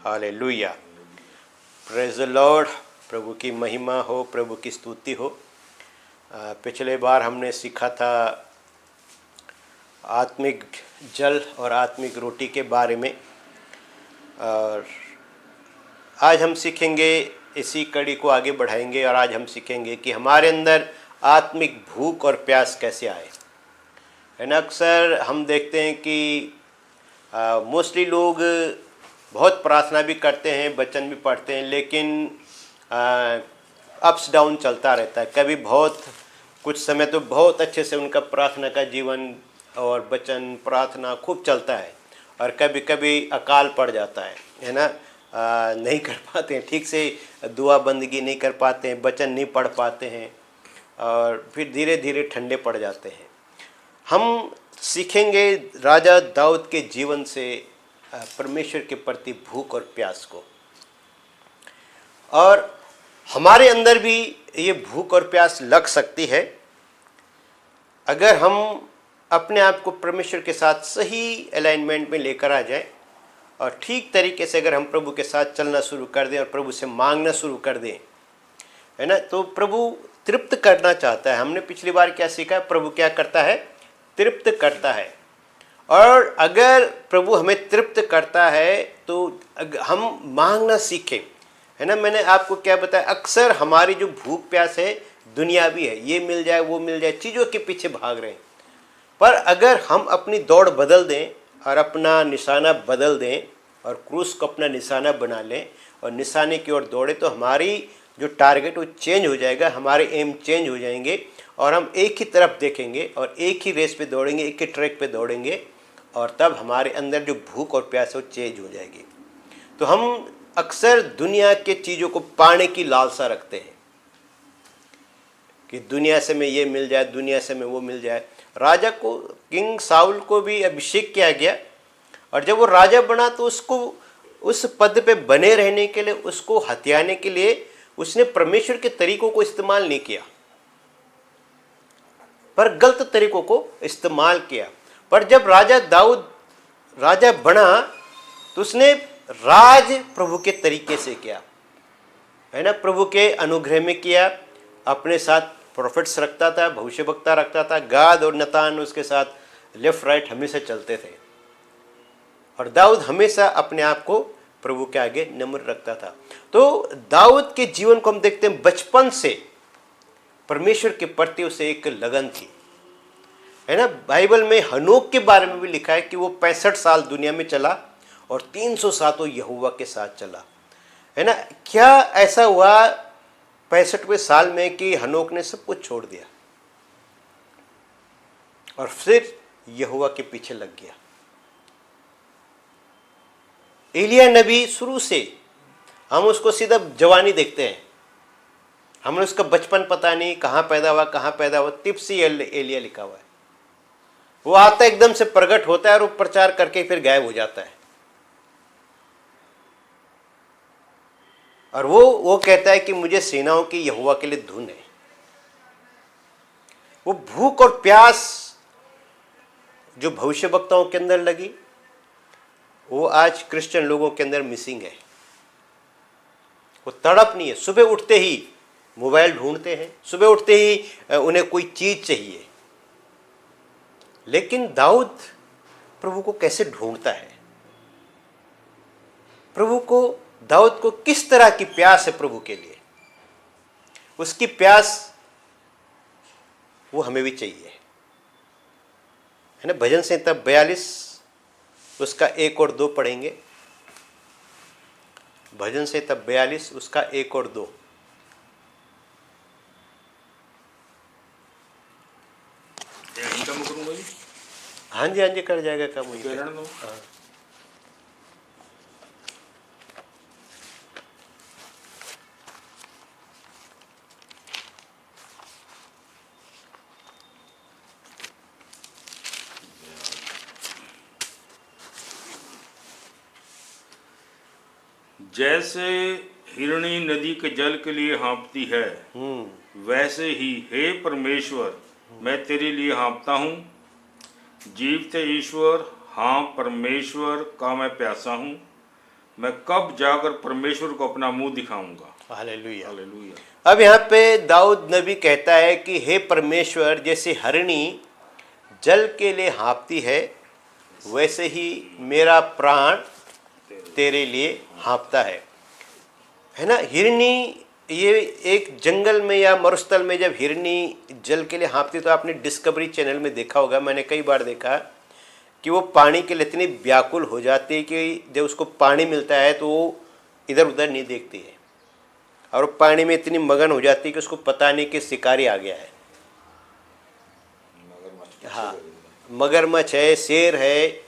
Hallelujah, praise the lord. प्रभु की महिमा हो, प्रभु की स्तुति हो। पिछले बार हमने सीखा था आत्मिक जल और आत्मिक रोटी के बारे में, और आज हम सीखेंगे, इसी कड़ी को आगे बढ़ाएंगे और आज हम सीखेंगे कि हमारे अंदर आत्मिक भूख और प्यास कैसे आए। है ना, अक्सर हम देखते हैं कि मोस्टली लोग बहुत प्रार्थना भी करते हैं, वचन भी पढ़ते हैं, लेकिन अप्स डाउन चलता रहता है। कभी बहुत कुछ समय तो बहुत अच्छे से उनका प्रार्थना का जीवन और वचन प्रार्थना खूब चलता है, और कभी कभी अकाल पड़ जाता है ना। नहीं कर पाते हैं ठीक से, दुआ बंदगी नहीं कर पाते हैं, वचन नहीं पढ़ पाते हैं, और फिर धीरे धीरे ठंडे पड़ जाते हैं। हम सीखेंगे राजा दाऊद के जीवन से परमेश्वर के प्रति भूख और प्यास को, और हमारे अंदर भी ये भूख और प्यास लग सकती है अगर हम अपने आप को परमेश्वर के साथ सही अलाइनमेंट में लेकर आ जाएं और ठीक तरीके से अगर हम प्रभु के साथ चलना शुरू कर दें और प्रभु से मांगना शुरू कर दें, है ना। तो प्रभु तृप्त करना चाहता है। हमने पिछली बार क्या सीखा, प्रभु क्या करता है, तृप्त करता है। और अगर प्रभु हमें तृप्त करता है तो हम मांगना सीखें, है ना। मैंने आपको क्या बताया, अक्सर हमारी जो भूख प्यास है दुनियावी है, ये मिल जाए वो मिल जाए, चीज़ों के पीछे भाग रहे हैं। पर अगर हम अपनी दौड़ बदल दें और अपना निशाना बदल दें और क्रूस को अपना निशाना बना लें और निशाने की ओर दौड़े, तो हमारी जो टारगेट वो चेंज हो जाएगा, हमारे एम चेंज हो जाएंगे और हम एक ही तरफ देखेंगे और एक ही रेस पे दौड़ेंगे, एक ही ट्रैक पे दौड़ेंगे, और तब हमारे अंदर जो भूख और प्यास है वो चेंज हो जाएगी। तो हम अक्सर दुनिया के चीज़ों को पाने की लालसा रखते हैं कि दुनिया से में ये मिल जाए, दुनिया से में वो मिल जाए। राजा को, किंग साउल को भी अभिषेक किया गया, और जब वो राजा बना तो उसको उस पद पे बने रहने के लिए, उसको हथियाने के लिए उसने परमेश्वर के तरीकों को इस्तेमाल नहीं किया, पर गलत तरीकों को इस्तेमाल किया। पर जब राजा दाऊद राजा बना तो उसने राज प्रभु के तरीके से किया, है ना। प्रभु के अनुग्रह में किया। अपने साथ प्रोफेट्स रखता था, भविष्यवक्ता रखता था, गाद और नतान उसके साथ लेफ्ट राइट हमेशा चलते थे, और दाऊद हमेशा अपने आप को प्रभु के आगे नम्र रखता था। तो दाऊद के जीवन को हम देखते हैं, बचपन से परमेश्वर के प्रति उसे एक लगन थी, है ना। बाइबल में हनोक के बारे में भी लिखा है कि वो 65 साल दुनिया में चला और 300 सालों यहोवा के साथ चला, है ना। क्या ऐसा हुआ 65वें साल में कि हनोक ने सब कुछ छोड़ दिया और फिर यहोवा के पीछे लग गया। एलिया नबी शुरू से हम उसको सीधा जवानी देखते हैं, हमें उसका बचपन पता नहीं, कहाँ पैदा हुआ, तिप्सी एलिया लिखा हुआ है। वो आता एकदम से प्रकट होता है और वो प्रचार करके फिर गायब हो जाता है, और वो कहता है कि मुझे सेनाओं की यहोवा के लिए धुन है। वो भूख और प्यास जो भविष्यवक्ताओं के अंदर लगी, वो आज क्रिश्चियन लोगों के अंदर मिसिंग है। वो तड़प नहीं है। सुबह उठते ही मोबाइल ढूंढते हैं, सुबह उठते ही उन्हें कोई चीज चाहिए। लेकिन दाऊद प्रभु को कैसे ढूंढता है, दाऊद को किस तरह की प्यास है प्रभु के लिए, उसकी प्यास वो हमें भी चाहिए, है ना। भजन संहिता 42 उसका 1 और 2 पढ़ेंगे। भजन संहिता 42 उसका 1 और 2। हाँ जी कर जाएगा काम। हाँ। जैसे हिरणी नदी के जल के लिए हाँफती है, वैसे ही हे परमेश्वर मैं तेरे लिए हाँफता हूँ। जीवते ईश्वर, हाँ परमेश्वर का मैं प्यासा हूँ। मैं कब जाकर परमेश्वर को अपना मुंह दिखाऊंगा। हालेलुया। हालेलुया। अब यहाँ पे दाऊद नबी कहता है कि हे परमेश्वर, जैसे हरिणी जल के लिए हाँफती है, वैसे ही मेरा प्राण तेरे लिए हाँफता है ना। हिरनी, ये एक जंगल में या मरुस्थल में जब हिरनी जल के लिए हाँफती, तो आपने डिस्कवरी चैनल में देखा होगा, मैंने कई बार देखा कि वो पानी के लिए इतनी व्याकुल हो जाती है कि जब उसको पानी मिलता है तो वो इधर उधर नहीं देखती है, और वो पानी में इतनी मगन हो जाती है कि उसको पता नहीं कि शिकारी आ गया है। हाँ, मगरमच्छ है, शेर है,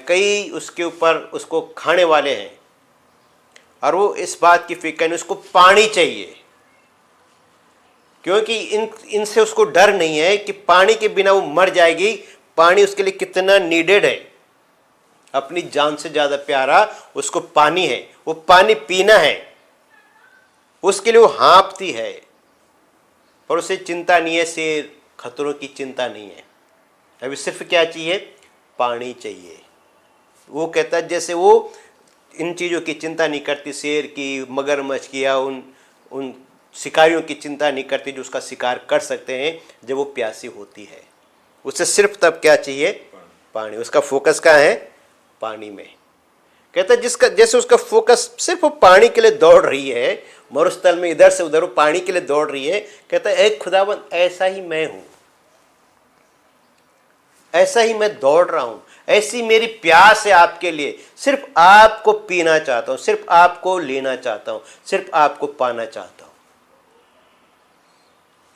कई उसके ऊपर उसको खाने वाले हैं, और वो इस बात की फिक्र नहीं, उसको पानी चाहिए, क्योंकि इनसे उसको डर नहीं है कि पानी के बिना वो मर जाएगी। पानी उसके लिए कितना नीडेड है, अपनी जान से ज़्यादा प्यारा उसको पानी है, वो पानी पीना है, उसके लिए वो हाँफती है, पर उसे चिंता नहीं है, शेर खतरों की चिंता नहीं है। अभी सिर्फ क्या चाहिए? पानी चाहिए। वो कहता है जैसे वो इन चीज़ों की चिंता नहीं करती, शेर की, मगरमच्छ की, या उन शिकारियों की चिंता नहीं करती जो उसका शिकार कर सकते हैं जब वो प्यासी होती है। उसे सिर्फ तब क्या चाहिए? पानी। उसका फोकस कहाँ है? पानी में। कहता है जिसका जैसे उसका फोकस सिर्फ वो पानी के लिए दौड़ रही है, मरुस्थल में इधर से उधर वो पानी के लिए दौड़ रही है, कहता है एक खुदावन ऐसा ही मैं हूँ, ऐसा ही मैं दौड़ रहा हूं, ऐसी मेरी प्यास है आपके लिए। सिर्फ आपको पीना चाहता हूं, सिर्फ आपको लेना चाहता हूं, सिर्फ आपको पाना चाहता हूं।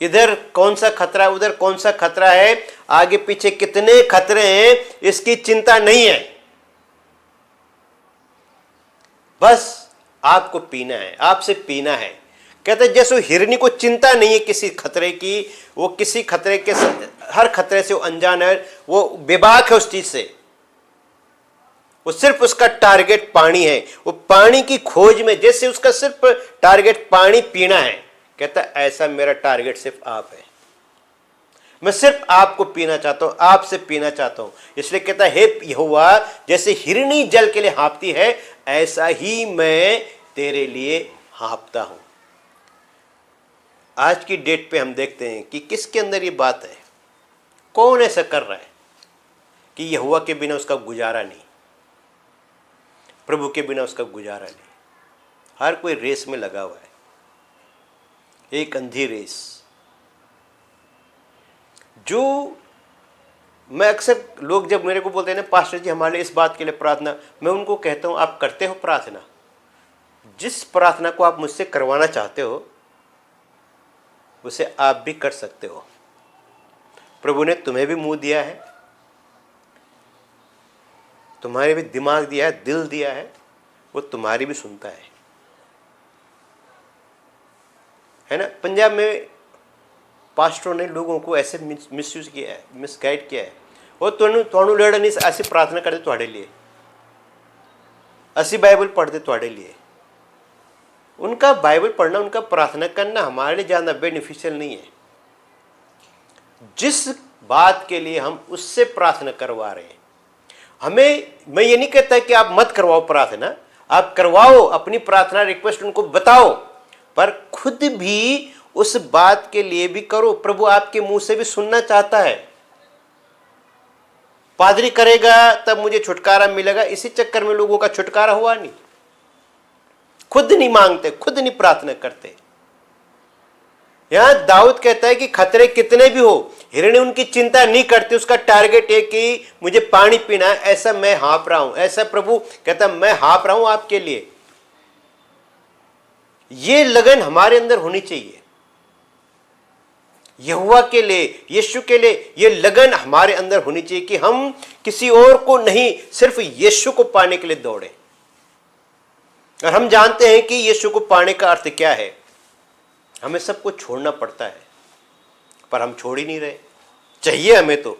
इधर कौन सा खतरा, उधर कौन सा खतरा है, आगे पीछे कितने खतरे हैं, इसकी चिंता नहीं है। बस आपको पीना है, आपसे पीना है। कहते जैसे हिरनी को चिंता नहीं है किसी खतरे की, वो किसी खतरे के, हर खतरे से वो अनजान है, वो बेबाक है उस चीज से, वो सिर्फ उसका टारगेट पानी है। वो पानी की खोज में, जैसे उसका सिर्फ टारगेट पानी पीना है, कहता ऐसा मेरा टारगेट सिर्फ आप है, मैं सिर्फ आपको पीना चाहता हूं, आपसे पीना चाहता हूं। इसलिए कहता हे यहोवा, जैसे हिरनी जल के लिए हाँफती है, ऐसा ही मैं तेरे लिए हाँफता हूं। आज की डेट पे हम देखते हैं कि किसके अंदर ये बात है, कौन ऐसा कर रहा है कि यहोवा के बिना उसका गुजारा नहीं, प्रभु के बिना उसका गुजारा नहीं। हर कोई रेस में लगा हुआ है, एक अंधी रेस। जो मैं अक्सर, लोग जब मेरे को बोलते हैं ना पास्टर जी हमारे लिए इस बात के लिए प्रार्थना, मैं उनको कहता हूं आप करते हो प्रार्थना? जिस प्रार्थना को आप मुझसे करवाना चाहते हो उसे आप भी कर सकते हो। प्रभु ने तुम्हें भी मुंह दिया है, तुम्हारे भी दिमाग दिया है, दिल दिया है, वो तुम्हारी भी सुनता है ना। पंजाब में पास्टरों ने लोगों को ऐसे मिसयूज किया है, मिसगाइड किया है। वो ਤੁਹਾਨੂੰ ਲੜ नहीं, ਅਸੀਂ प्रार्थना करते ਤੁਹਾਡੇ लिए, ਅਸੀਂ बाइबल पढ़ते ਤੁਹਾਡੇ लिए। उनका बाइबल पढ़ना, उनका प्रार्थना करना हमारे लिए ज़्यादा बेनिफिशियल नहीं है। जिस बात के लिए हम उससे प्रार्थना करवा रहे हैं, हमें, मैं ये नहीं कहता कि आप मत करवाओ प्रार्थना, आप करवाओ, अपनी प्रार्थना रिक्वेस्ट उनको बताओ, पर खुद भी उस बात के लिए भी करो। प्रभु आपके मुंह से भी सुनना चाहता है। पादरी करेगा तब मुझे छुटकारा मिलेगा, इसी चक्कर में लोगों का छुटकारा हुआ नहीं। खुद नहीं मांगते, खुद नहीं प्रार्थना करते। यहां दाऊद कहता है कि खतरे कितने भी हो, हिरणी उनकी चिंता नहीं करती, उसका टारगेट है कि मुझे पानी पीना है, ऐसा मैं हाँफ रहा हूं। ऐसा प्रभु कहता मैं हाँफ रहा हूं आपके लिए। ये लगन हमारे अंदर होनी चाहिए, यहोवा के लिए, यीशु के लिए ये लगन हमारे अंदर होनी चाहिए कि हम किसी और को नहीं, सिर्फ यीशु को पाने के लिए दौड़े। और हम जानते हैं कि यीशु को पाने का अर्थ क्या है। हमें सब कुछ छोड़ना पड़ता है, पर हम छोड़ ही नहीं रहे। चाहिए हमें तो,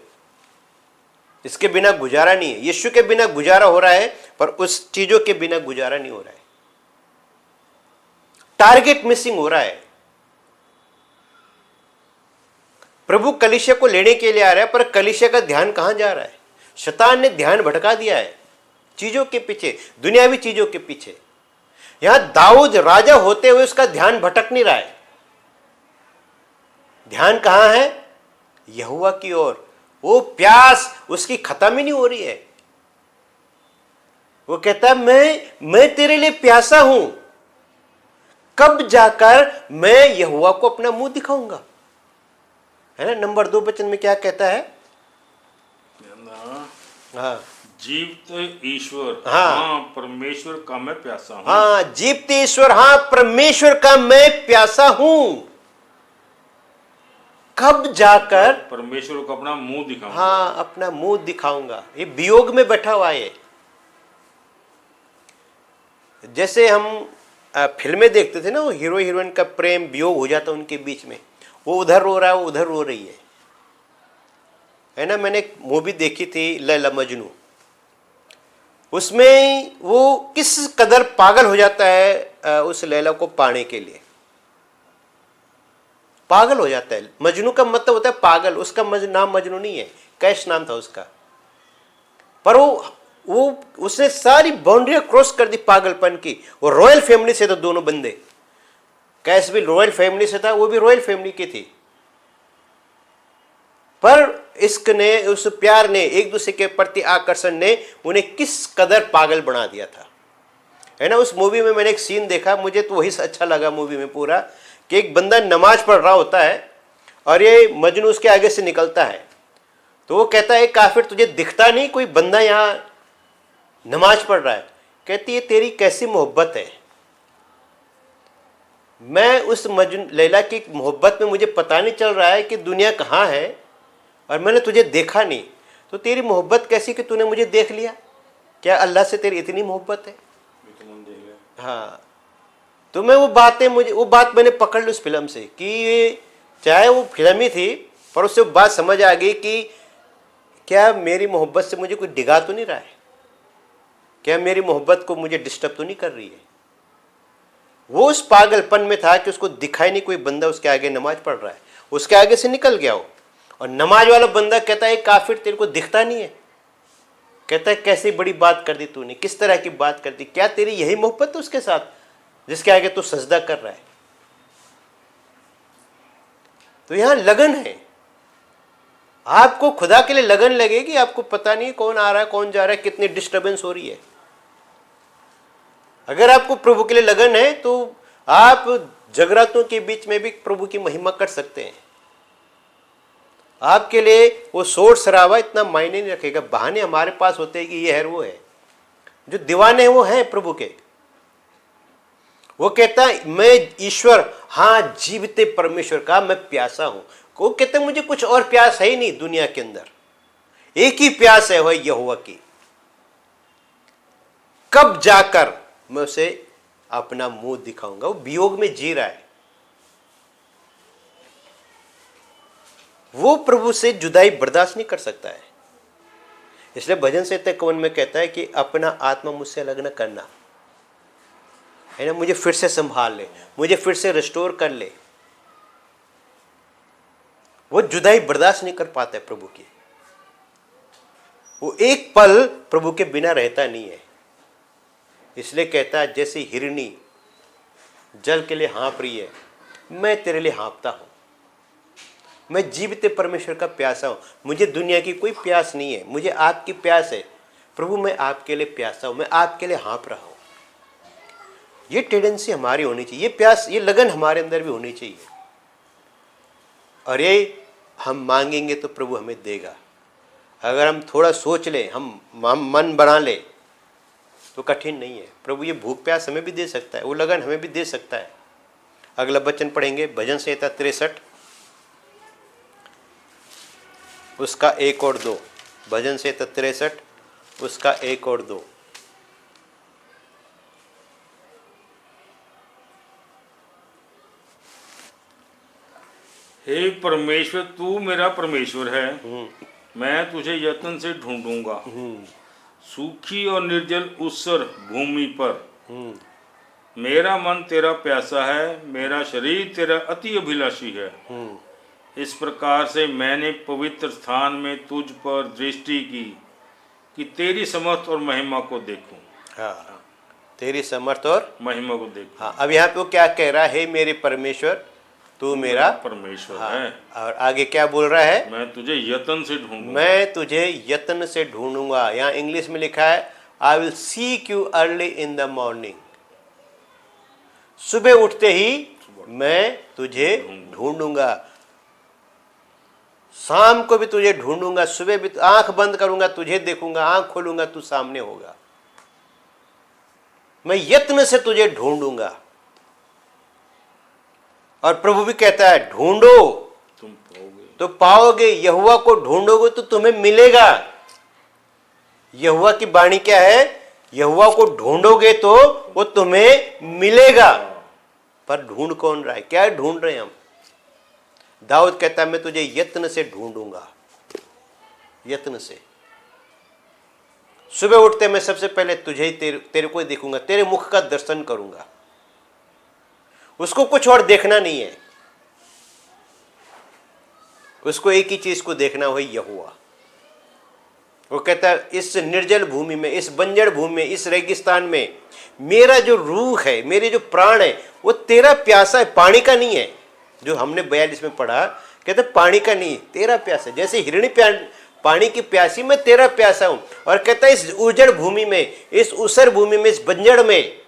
इसके बिना गुजारा नहीं है। यीशु के बिना गुजारा हो रहा है, पर उस चीजों के बिना गुजारा नहीं हो रहा है। टारगेट मिसिंग हो रहा है। प्रभु कलीसिया को लेने के लिए आ रहा है, पर कलीसिया का ध्यान कहां जा रहा है? शैतान ने ध्यान भटका दिया है। चीजों के पीछे, दुनियावी चीजों के पीछे। यहां दाऊद राजा होते हुए उसका ध्यान भटक नहीं रहा है। ध्यान कहां है? यहोवा की ओर। वो प्यास उसकी खत्म ही नहीं हो रही है। वो कहता है मैं तेरे लिए प्यासा हूं, कब जाकर मैं यहोवा को अपना मुंह दिखाऊंगा। है ना, नंबर 2 वचन में क्या कहता है? हाँ, जीवित ईश्वर, हाँ। हाँ परमेश्वर का मैं प्यासा हूँ। हाँ, जीवित ईश्वर, हाँ परमेश्वर का मैं प्यासा हूं, कब जाकर परमेश्वर को अपना मुंह दिखाऊंगा। हाँ, अपना मुंह दिखाऊंगा। ये वियोग में बैठा हुआ है। जैसे हम फिल्में देखते थे ना, वो हीरो हीरोइन का प्रेम वियोग हो जाता उनके बीच में, वो उधर रो रहा है, वो उधर रो रही है ना। मैंने एक मूवी देखी थी लैला मजनू, उसमें वो किस कदर पागल हो जाता है उस लैला को पाने के लिए, पागल हो जाता है। मजनू का मतलब होता है पागल। उसका नाम मजनू नहीं है, कैश नाम था उसका। पर वो उसने सारी बाउंड्रियां क्रॉस कर दी पागलपन की। वो रॉयल फैमिली से थे दोनों बंदे। कैश भी रॉयल फैमिली से था, वो भी रॉयल फैमिली की थी। पर इश्क ने, उस प्यार ने, एक दूसरे के प्रति आकर्षण ने उन्हें किस कदर पागल बना दिया था। है ना, उस मूवी में मैंने एक सीन देखा, मुझे तो वही अच्छा लगा मूवी में पूरा, कि एक बंदा नमाज पढ़ रहा होता है और ये मजनू उसके आगे से निकलता है। तो वो कहता है, काफिर तुझे दिखता नहीं कोई बंदा यहाँ नमाज पढ़ रहा है? कहती है, तेरी कैसी मोहब्बत है। मैं उस लैला की मोहब्बत में मुझे पता नहीं चल रहा है कि दुनिया कहाँ है, और मैंने तुझे देखा नहीं। तो तेरी मोहब्बत कैसी कि तूने मुझे देख लिया? क्या अल्लाह से तेरी इतनी मोहब्बत है? हाँ, तो मैं वो बात मैंने पकड़ ली उस फिल्म से, कि चाहे वो फिल्म ही थी, पर उससे बात समझ आ गई कि क्या मेरी मोहब्बत से मुझे कोई डिगा तो नहीं रहा है, क्या मेरी मोहब्बत को मुझे डिस्टर्ब तो नहीं कर रही है। वो उस पागलपन में था कि उसको दिखाई नहीं कोई बंदा उसके आगे नमाज पढ़ रहा है, उसके आगे से निकल गया वो। और नमाज वाला बंदा कहता है, काफिर तेरे को दिखता नहीं है? कहता है, कैसी बड़ी बात कर दी तूने, किस तरह की बात कर दी, क्या तेरी यही मोहब्बत है उसके साथ जिसके आगे तू सजदा कर रहा है? तो यहां लगन है। आपको खुदा के लिए लगन लगेगी, आपको पता नहीं कौन आ रहा है कौन जा रहा है, कितनी डिस्टर्बेंस हो रही है। अगर आपको प्रभु के लिए लगन है तो आप जगरातों के बीच में भी प्रभु की महिमा कर सकते हैं। आपके लिए वो शोर शराबा इतना मायने नहीं रखेगा। बहाने हमारे पास होते हैं कि ये है वो है। जो दीवाने वो हैं प्रभु के। वो कहता है, मैं ईश्वर, हाँ जीविते परमेश्वर का मैं प्यासा हूं। वो कहते हैं, मुझे कुछ और प्यास है ही नहीं दुनिया के अंदर, एक ही प्यास है, वह यहोवा की। कब जाकर मैं उसे अपना मुंह दिखाऊंगा। वो वियोग में जी रहा है, वो प्रभु से जुदाई बर्दाश्त नहीं कर सकता है। इसलिए भजन संहिता 51 में कहता है कि अपना आत्मा मुझसे अलग न करना, है ना, मुझे फिर से संभाल ले, मुझे फिर से रिस्टोर कर ले। वो जुदाई बर्दाश्त नहीं कर पाता है प्रभु की। वो एक पल प्रभु के बिना रहता नहीं है। इसलिए कहता है, जैसे हिरनी जल के लिए हाँप रही है, मैं तेरे लिए हाँपता हूं। मैं जीवित परमेश्वर का प्यासा हूं। मुझे दुनिया की कोई प्यास नहीं है, मुझे आपकी प्यास है। प्रभु मैं आपके लिए प्यासा हूं, मैं आपके लिए हाँप रहा हूं। ये टेंडेंसी हमारी होनी चाहिए, ये प्यास, ये लगन हमारे अंदर भी होनी चाहिए। और ये हम मांगेंगे तो प्रभु हमें देगा। अगर हम थोड़ा सोच लें, हम मन बना ले, तो कठिन नहीं है। प्रभु ये भूख प्यास हमें भी दे सकता है, वो लगन हमें भी दे सकता है। अगला वचन पढ़ेंगे, भजन संहिता 63 उसका 1 और 2। भजन संहिता 63 उसका 1 और 2। हे परमेश्वर, तू मेरा परमेश्वर है, मैं तुझे यत्न से ढूंढूंगा। सूखी और निर्जल ऊसर भूमि पर मेरा मन तेरा प्यासा है, मेरा शरीर तेरा अति अभिलाषी है। इस प्रकार से मैंने पवित्र स्थान में तुझ पर दृष्टि की, कि तेरी समर्थ और महिमा को देखूं। हाँ, तेरी समर्थ और महिमा को देखूं। हाँ, अब यहाँ पे वो क्या कह रहा है, मेरे परमेश्वर तू मेरा परमेश्वर हाँ, है। और आगे क्या बोल रहा है, मैं तुझे यत्न से ढूंढूंगा। मैं तुझे यत्न से ढूंढूंगा। यहाँ इंग्लिश में लिखा है I will seek you early in the morning. सुबह उठते ही मैं तुझे ढूंढूंगा, शाम को भी तुझे ढूंढूंगा, सुबह भी आंख बंद करूंगा तुझे देखूंगा, आंख खोलूंगा तू सामने होगा। मैं यत्न से तुझे ढूंढूंगा। और प्रभु भी कहता है ढूंढो तुम पाओगे। तो पाओगे, यहोवा को ढूंढोगे तो तुम्हें मिलेगा। यहोवा की वाणी क्या है, यहोवा को ढूंढोगे तो वो तुम्हें मिलेगा। पर ढूंढ कौन रहा है, क्या ढूंढ रहे हैं हम। दाऊद कहता है मैं तुझे यत्न से ढूंढूंगा, यत्न से। सुबह उठते मैं सबसे पहले तुझे तेरे को ही देखूंगा, तेरे मुख का दर्शन करूंगा। उसको कुछ और देखना नहीं है, उसको एक ही चीज को देखना, वही यहोवा। वो कहता है इस निर्जल भूमि में, इस बंजर भूमि में, इस रेगिस्तान में मेरा जो रूह है, मेरे जो प्राण है, वो तेरा प्यासा है, पानी का नहीं है। जो हमने 42 में पढ़ा, कहते पानी का नहीं, तेरा प्यासा। जैसे हिरणी पानी की प्यासी, मैं तेरा प्यासा हूं। और कहता है इस उजड़ भूमि में, इस ऊसर भूमि में, इस बंजड़ में,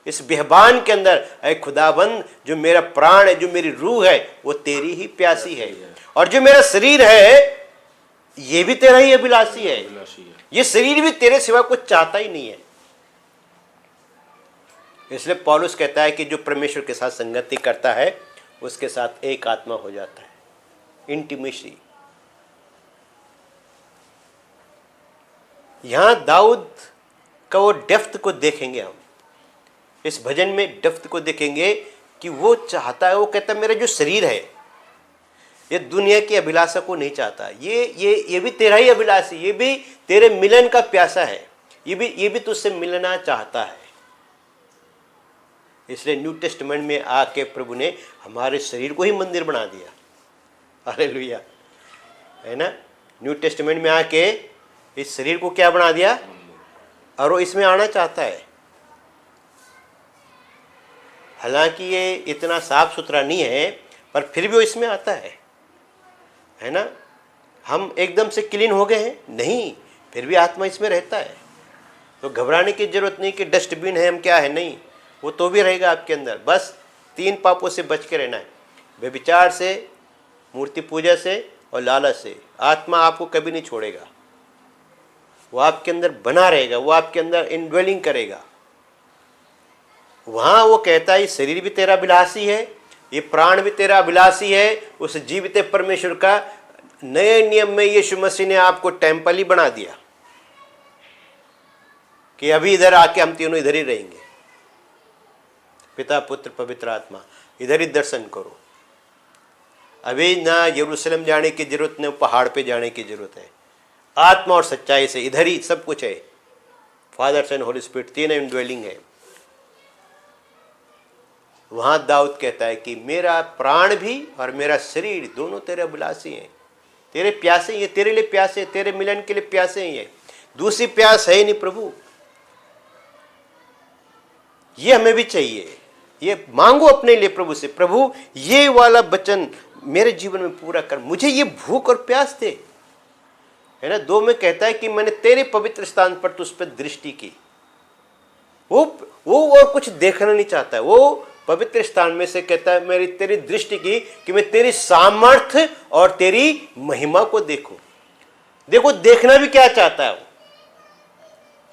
इस बेहबान के अंदर, ऐ खुदाबंद जो मेरा प्राण है, जो मेरी रूह है, वो तेरी ही प्यासी है। और जो मेरा शरीर है ये भी तेरा ही अभिलाषी है। ये शरीर भी तेरे सिवा कुछ चाहता ही नहीं है। इसलिए पौलुस कहता है कि जो परमेश्वर के साथ संगति करता है उसके साथ एक आत्मा हो जाता है, इंटीमेसी। यहां दाऊद का वो डेप्थ को देखेंगे हम, इस भजन में डेप्थ को देखेंगे कि वो चाहता है, वो कहता है मेरा जो शरीर है ये दुनिया की अभिलाषा को नहीं चाहता, ये भी तेरा ही अभिलाषी, ये भी तेरे मिलन का प्यासा है, ये भी तुझसे मिलना चाहता है। इसलिए न्यू टेस्टमेंट में आके प्रभु ने हमारे शरीर को ही मंदिर बना दिया। हालेलुया, है ना। न्यू टेस्टमेंट में आके इस शरीर को क्या बना दिया, और वो इसमें आना चाहता है। हालांकि ये इतना साफ सुथरा नहीं है, पर फिर भी वो इसमें आता है ना। हम एकदम से क्लीन हो गए हैं नहीं, फिर भी आत्मा इसमें रहता है। तो घबराने की जरूरत नहीं कि डस्टबिन है हम क्या है, नहीं, वो तो भी रहेगा आपके अंदर। बस 3 पापों से बच के रहना है, व्यभिचार से, मूर्ति पूजा से और लालच से। आत्मा आपको कभी नहीं छोड़ेगा, वो आपके अंदर बना रहेगा, वो आपके अंदर इनड्वेलिंग करेगा। वहां वो कहता है शरीर भी तेरा अभिलाषी है, ये प्राण भी तेरा अभिलाषी है। उस जीवित परमेश्वर का नए नियम में यीशु मसीह ने आपको टेम्पल ही बना दिया कि अभी इधर आके हम तीनों इधर ही रहेंगे, पिता पुत्र पवित्र आत्मा, इधर ही दर्शन करो। अभी ना यरूशलेम जाने की जरूरत, न पहाड़ पे जाने की जरूरत है। आत्मा और सच्चाई से इधर ही सब कुछ है। फादर सन होली स्पिरिट तीनों इनड्वेलिंग है। वहां दाऊद कहता है कि मेरा प्राण भी और मेरा शरीर दोनों तेरे अभिलाषी हैं, तेरे प्यासे, ये तेरे लिए प्यासे, तेरे मिलन के लिए प्यासे हैं। ये दूसरी प्यास है ही नहीं प्रभु, ये हमें भी चाहिए। ये मांगो अपने लिए प्रभु से, प्रभु ये वाला वचन मेरे जीवन में पूरा कर, मुझे ये भूख और प्यास दे, है ना। 2 में कहता है कि मैंने तेरे पवित्र स्थान पर तुझ पर दृष्टि की। वो और कुछ देखना नहीं चाहता है, वो पवित्र स्थान में से कहता है मेरी तेरी दृष्टि की कि मैं तेरी सामर्थ्य और तेरी महिमा को देखूं। देखो देखना भी क्या चाहता है वो,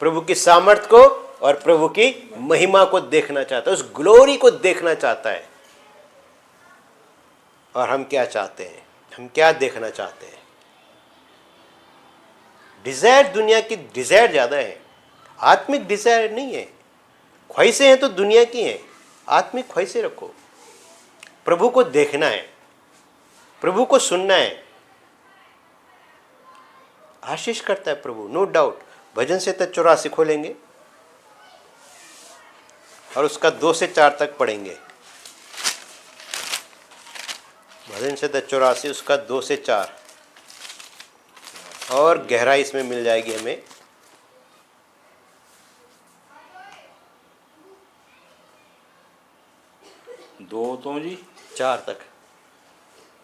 प्रभु की सामर्थ्य को और प्रभु की महिमा को देखना चाहता है, उस ग्लोरी को देखना चाहता है। और हम क्या चाहते हैं, हम क्या देखना चाहते हैं। डिजायर दुनिया की डिजायर ज्यादा है, आत्मिक डिजायर नहीं है। ख्वाहिशें हैं तो दुनिया की हैं, आत्मिक ख्वाहिशें रखो। प्रभु को देखना है, प्रभु को सुनना है। आशीष करता है प्रभु, नो डाउट। भजन से 84 खोलेंगे और उसका 2 से 4 तक पढ़ेंगे। भजन से 84 उसका 2 से 4 और गहराई इसमें मिल जाएगी हमें। 2 तो जी। 4 तक।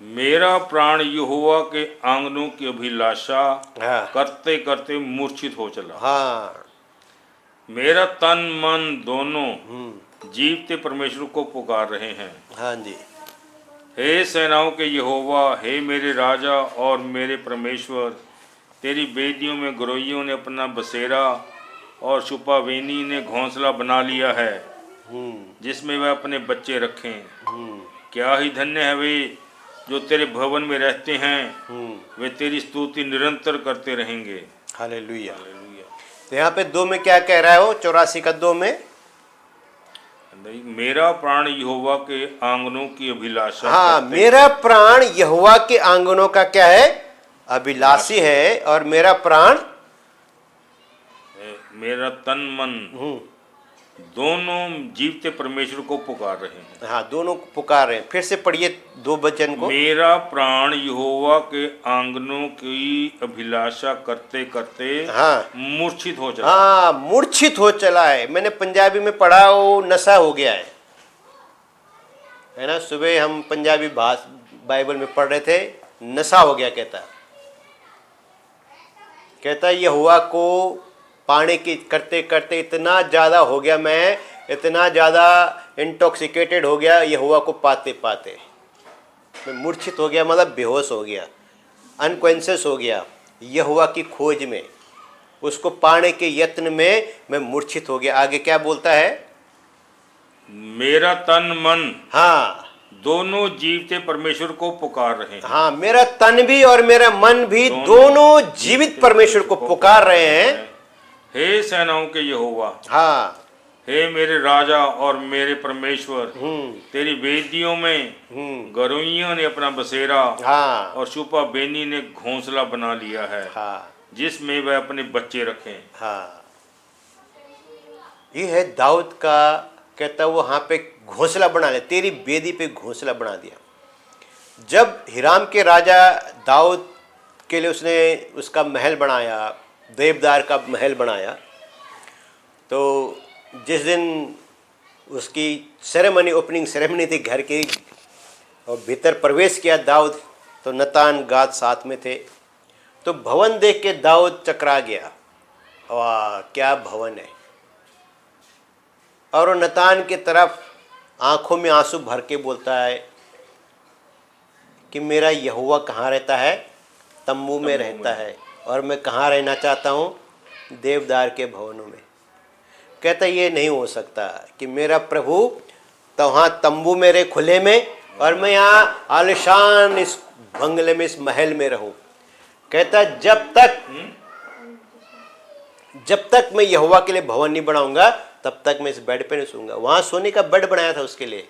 मेरा प्राण यहोवा के आंगनों की अभिलाषा हाँ करते करते मूर्छित हो चला। हाँ। मेरा तन मन दोनों जीवते परमेश्वर को पुकार रहे हैं। हाँ जी। हे सेनाओं के यहोवा, हे मेरे राजा और मेरे परमेश्वर, तेरी वेदियों में गरोइयों ने अपना बसेरा और छुपावेनी ने घोंसला बना लिया है, जिसमें वह अपने बच्चे रखें। क्या ही धन्य है वे जो तेरे भवन में रहते हैं, वे तेरी स्तुति निरंतर करते रहेंगे। हालेलुया। हालेलुया। तो यहाँ पे 2 में क्या कह रहा है वो? 84 का 2 में, मेरा प्राण यहोवा के आंगनों की अभिलाषा हाँ, करते मेरा प्राण यहोवा के आंगनों का क्या है? अभिलाषी है। और मेरा प्राण, मेरा तन मन दोनों जीवते परमेश्वर को पुकार रहे हैं। हाँ, दोनों को पुकार रहे हैं। फिर से पढ़िए 2 वचन को। मेरा प्राण यहोवा के आंगनों की अभिलाषा करते करते हाँ मूर्छित हो चला। हाँ, मूर्छित हो चला है। मैंने पंजाबी में पढ़ा, वो नशा हो गया है ना। सुबह हम पंजाबी बाइबल में पढ़ रहे थे, नशा हो गया। कहता यहोवा को पाने की करते करते इतना ज़्यादा हो गया, मैं इतना ज़्यादा इंटॉक्सिकेटेड हो गया यहोवा को पाते पाते, मैं मूर्छित हो गया, मतलब बेहोश हो गया, अनकॉन्शियस हो गया। यहोवा की खोज में, उसको पाने के यत्न में मैं मूर्छित हो गया। आगे क्या बोलता है? मेरा तन मन हाँ दोनों जीवते परमेश्वर को पुकार रहे हैं। हाँ, मेरा तन भी और मेरा मन भी दोनों जीवित परमेश्वर को पुकार रहे हैं। हे सेनाओं के यहोवा, हाँ, हे मेरे राजा और मेरे परमेश्वर, तेरी वेदियों में गरोइयों ने अपना बसेरा हाँ और छुपा बेनी ने घोंसला बना लिया है, हाँ जिसमें वह अपने बच्चे रखें। हाँ, ये है दाऊद का, कहता वो वहाँ पे घोंसला बना लिया, तेरी बेदी पे घोंसला बना दिया। जब हिराम के राजा दाऊद के लिए उसने उसका महल बनाया, देवदार का महल बनाया, तो जिस दिन उसकी सेरेमनी, ओपनिंग सेरेमनी थी घर की, और भीतर प्रवेश किया दाऊद, तो नतान गाद साथ में थे। तो भवन देख के दाऊद चकरा गया, वाह क्या भवन है। और नतान की तरफ आंखों में आंसू भर के बोलता है कि मेरा यहोवा कहाँ रहता है? तंबू में रहता है, और मैं कहाँ रहना चाहता हूँ? देवदार के भवनों में। कहता ये नहीं हो सकता कि मेरा प्रभु तो वहाँ तंबू में रहे खुले में, और मैं यहाँ आलिशान इस बंगले में, इस महल में रहूं। कहता जब तक मैं यहोवा के लिए भवन नहीं बनाऊंगा, तब तक मैं इस बेड पे नहीं सोऊंगा। वहाँ सोने का बेड बनाया था उसके लिए,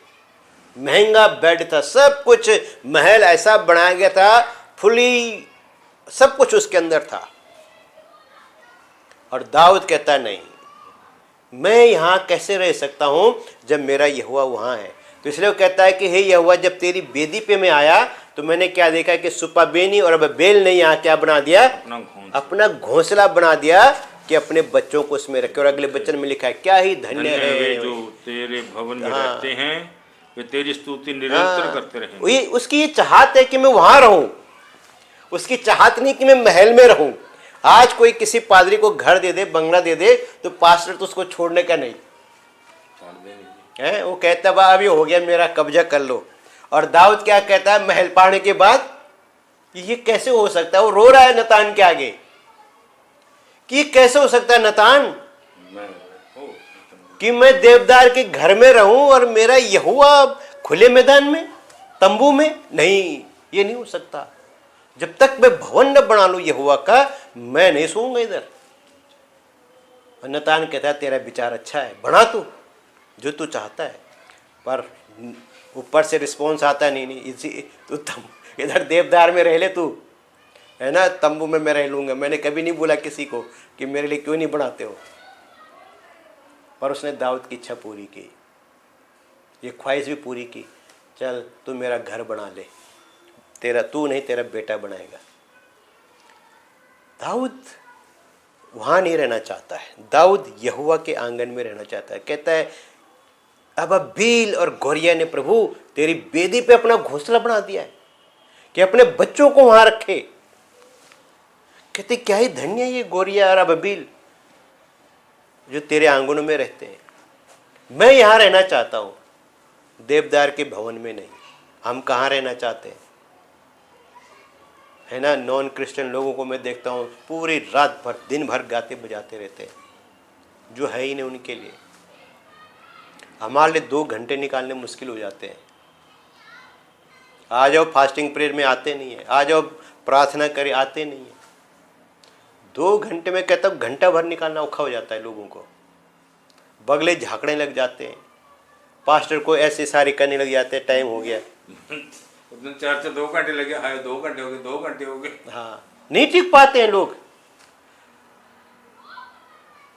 महंगा बेड था, सब कुछ महल ऐसा बनाया गया था, फुली सब कुछ उसके अंदर था। और दाऊद कहता नहीं, मैं यहाँ कैसे रह सकता हूँ जब मेरा यहोवा वहाँ है। तो इसलिए वो कहता है कि हे यहोवा, जब तेरी बेदी पे मैं आया तो मैंने क्या देखा कि सुपाबेनी और बेल ने यहाँ क्या बना दिया? अपना घोंसला बना दिया कि अपने बच्चों को उसमें रखे। और अगले वचन में लिखा है, क्या ही धन्य है वे जो तेरे भवन में रहते हैं, वे तेरी स्तुति निरंतर करते रहेंगे। उसकी ये चाहत है कि मैं वहां रहूं, उसकी चाहत नहीं कि मैं महल में रहूं। आज कोई किसी पादरी को घर दे दे, बंगला दे दे, तो पास्टर तो उसको छोड़ने का नहीं है, वो कहता है अभी हो गया मेरा, कब्जा कर लो। और दाऊद क्या कहता है महल पाने के बाद? ये कैसे हो सकता है? वो रो रहा है नतान के आगे कि ये कैसे हो सकता है नतान कि मैं देवदार के घर में रहूं और मेरा यहोवा खुले मैदान में, तंबू में? नहीं, ये नहीं हो सकता। जब तक मैं भवन न बना लूं यहोवा का, मैं नहीं सोऊंगा इधर। नतान कहता है तेरा विचार अच्छा है, बना तू जो तू चाहता है, पर ऊपर से रिस्पॉन्स आता नहीं, इसी तू इधर देवदार में रह ले तू, है ना, तंबू में मैं रह लूंगा। मैंने कभी नहीं बोला किसी को कि मेरे लिए क्यों नहीं बनाते हो, पर उसने दाऊद की इच्छा पूरी की, ये ख्वाहिश भी पूरी की। चल तू मेरा घर बना ले, तेरा तू नहीं तेरा बेटा बनाएगा। दाऊद वहाँ नहीं रहना चाहता है, दाऊद यहोवा के आंगन में रहना चाहता है। कहता है अब अबील और गोरिया ने प्रभु तेरी बेदी पे अपना घोंसला बना दिया है कि अपने बच्चों को वहां रखे। कहते क्या ही धन्य ये गोरिया और अबील जो तेरे आंगनों में रहते हैं। मैं यहां रहना चाहता हूं, देवदार के भवन में नहीं। हम कहाँ रहना चाहते हैं, है ना। नॉन क्रिश्चियन लोगों को मैं देखता हूँ पूरी रात भर दिन भर गाते बजाते रहते हैं, जो है ही नहीं उनके लिए। हमारे लिए 2 घंटे निकालने मुश्किल हो जाते हैं। आ जाओ फास्टिंग प्रेयर में, आते नहीं है। आ जाओ प्रार्थना करे, आते नहीं है। 2 घंटे में कहता हूँ घंटा भर निकालना औखा हो जाता है लोगों को। बगले झांकने लग जाते हैं, पास्टर को ऐसे सारे करने लग जाते हैं, टाइम हो गया। उसने 4 से 2 घंटे लगे, हाय 2 घंटे हो गए, 2 घंटे हो गए। हाँ, नहीं टिक पाते हैं लोग।